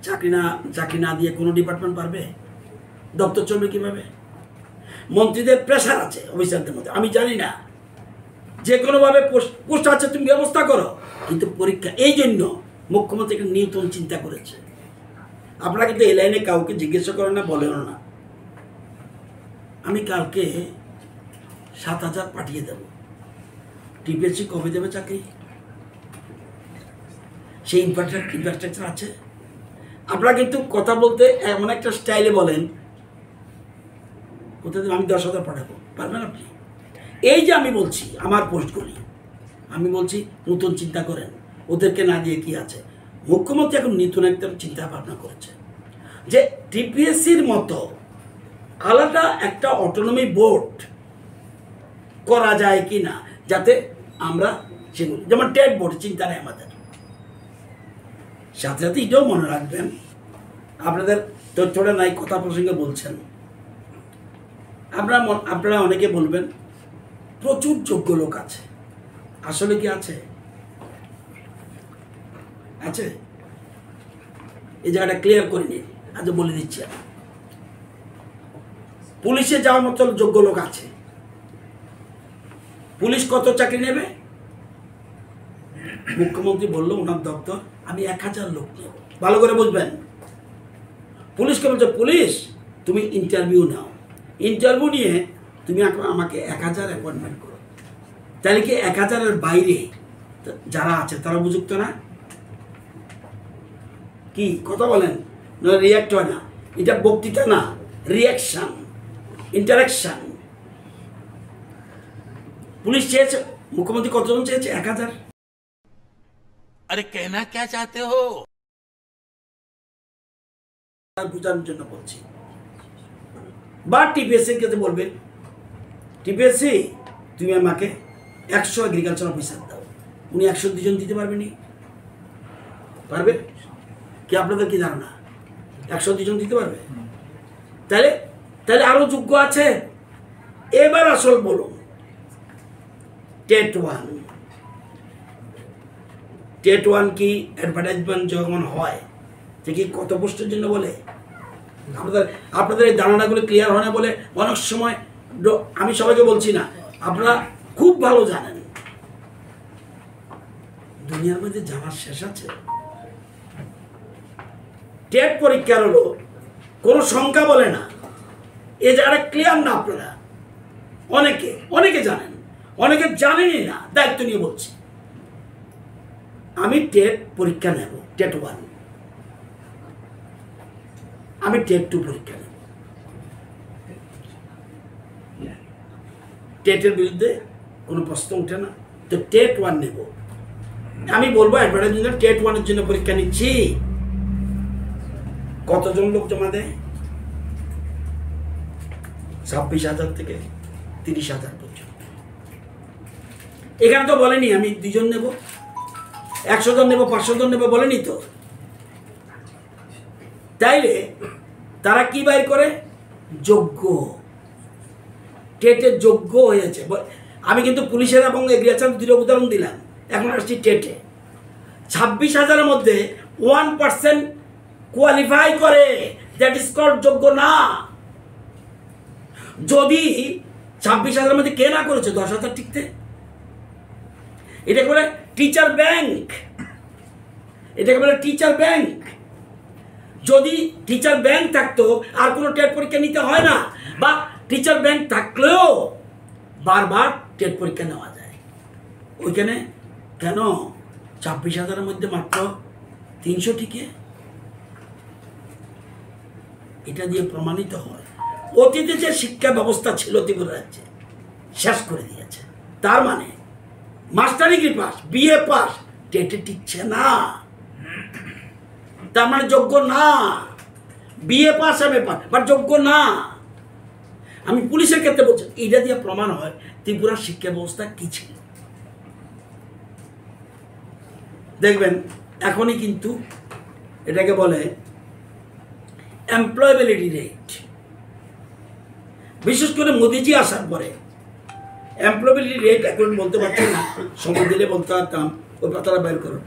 চাকরি না দিয়ে কোনো ডিপার্টমেন্ট পারবে? দপ্তর চলবে কিভাবে? মন্ত্রীদের প্রেশার আছে অফিসারদের মধ্যে, আমি জানি না, যে কোনোভাবে পোস্ট আছে তুমি ব্যবস্থা করো, কিন্তু পরীক্ষা। এই জন্য মুখ্যমন্ত্রী একটা নিউটন চিন্তা করেছে। আপনারা কিন্তু এই লাইনে কাউকে জিজ্ঞাসা করেন না, বলেন না। আমি কালকে 7,000 পাঠিয়ে দেব। টিপিএসসি কবে দেবে চাকরি? সেই ইনফ্রাস্ট্রাকচার আছে। আপনারা কিন্তু কথা বলতে এমন একটা স্টাইলে বলেন, কোথায় আমি 10,000 পাঠাবো, পারবেন আপনি? এই যে আমি বলছি আমার পোস্টগুলি, আমি বলছি নতুন চিন্তা করেন, ওদেরকে না দিয়ে কি আছে। মুখ্যমন্ত্রী এখন নতুন একটা চিন্তা ভাবনা করেছে যে টিপিএসসির মতো আলাদা একটা অটোনমি বোর্ড করা যায় কি না, যাতে আমরা সেগুলি, যেমন টেট বোর্ড চিন্তা নেই আমাদের। সাথে সাথে এটাও মনে রাখবেন, আপনাদের তথ্যটা নাই, কথা প্রসঙ্গে বলছেন, আপনারা অনেকে বলবেন প্রচুর যোগ্য লোক আছে। আসলে কি আছে? আছে? এই জায়গাটা ক্লিয়ার করে নিন, আজ বলে দিচ্ছি। পুলিশে যাওয়ার মতো যোগ্য লোক আছে। পুলিশ কত চাকরি নেবে? মুখ্যমন্ত্রী বললো ওনার দপ্তর, আমি 1,000 লোক নেব। ভালো করে বুঝবেন। পুলিশকে বলছে, পুলিশ তুমি ইন্টারভিউ নাও, ইন্টারভিউ নিয়ে তুমি আমাকে 1,000 অ্যাপয়েন্টমেন্ট করো। তাহলে কি 1,000-এর বাইরে যারা আছে তারা উপযুক্ত না? কি কথা বলেন? রিয়াক্ট হয় না, এটা বক্তৃতা না, রিয়াকশন, ইন্টারাকশন। পুলিশ চেয়েছে, মুখ্যমন্ত্রী কতজন চেয়েছে? 1,000। আরে कहना क्या चाहते हो? বোঝানোর জন্য বলছি। বা টিপিএসসির কাছে বলবেন, টিপিএসসি তুমি আমাকে 100 এগ্রিকালচার অফিসার দাও। উনি 102 জন দিতে পারবেনি? পারবে কি? আপনাদের কি ধারণা 102 জন দিতে পারবে? তাহলে আরো যোগ্য আছে। এবার আসল বলুন, টেট 1 কি অ্যাডভার্টাইজমেন্ট যখন হয় যে কি কত পোস্টের জন্য বলে? আপনাদের এই ধারণাগুলো ক্লিয়ার হয় না বলে অনেক সময়, আমি সবাইকে বলছি না, আপনারা খুব ভালো জানেন, দুনিয়ার মধ্যে জানার শেষ আছে। টেট পরীক্ষার হলো কোনো সংখ্যা বলে না, এই জায়গাটা ক্লিয়ার না। আপনারা অনেকে জানেন, অনেকে জানেনই না। দায়িত্ব নিয়ে বলছি, আমি টেট পরীক্ষা নেব, টেট 1। আমি টেট 2 পরীক্ষা নেব। টেটের বিরুদ্ধে কোনো প্রশ্ন উঠে না, তো টেট 1 নেব। আমি বলবো অ্যাডভার্টাইজমেন্ট টেট 1-এর জন্য পরীক্ষা নিচ্ছি। কতজন লোক জমা দেয়? 26,000 থেকে 30,000 পর্যন্ত। এখানে তো বলেনি আমি 2 জন নেব, 100 জন নেব, 500 জন নেব, বলেনি তো। তাইলে তারা কি বাইর করে? যোগ্য, টেটে যোগ্য হয়েছে। আমি কিন্তু পুলিশের এবং এগ্রিকালচার 2 উদাহরণ দিলাম, এখন আসছি টেটে। 26,000-এর মধ্যে 1% কোয়ালিফাই করে, দ্যাট ইজ কল্ড যোগ্য না। যদি 26,000-এর মধ্যে কে না করেছে 10,000 টিকতে, এটাকে বলে টিচার ব্যাংক। এটাকে বলে টিচার ব্যাংক। যদি টিচার ব্যাংক থাকতো আর কোনো টেট পরীক্ষা নিতে হয় না, বা টিচার ব্যাংক থাকলেও বারবার টেট পরীক্ষা নেওয়া যায়। ওইখানে কেন 26,000-এর মধ্যে মাত্র 300 টিকে? এটা দিয়ে প্রমাণিত হয় অতীতে যে শিক্ষা ব্যবস্থা ছিল ত্রিপুরা রাজ্যে শেষ করে দিয়েছে। তার মানে master degree pass, BA pass, টেটে টিকছে না, তার মানে যোগ্য না। BA pass MA pass, but যোগ্য না। আমি পুলিশের ক্ষেত্রে বলছি, এটা দিয়ে প্রমাণ হয় ত্রিপুরার শিক্ষা ব্যবস্থা কি ছিল। দেখবেন এখনই কিন্তু এটাকে বলে এমপ্লয়েবিলিটি রেট। বিশেষ করে মোদিজি আসার পরে এমপ্লয়েবিলিটি রেট এখন বলতে পারছি না, সময় দিলে বলতে পারতাম, ওই পাতাটা বের করো।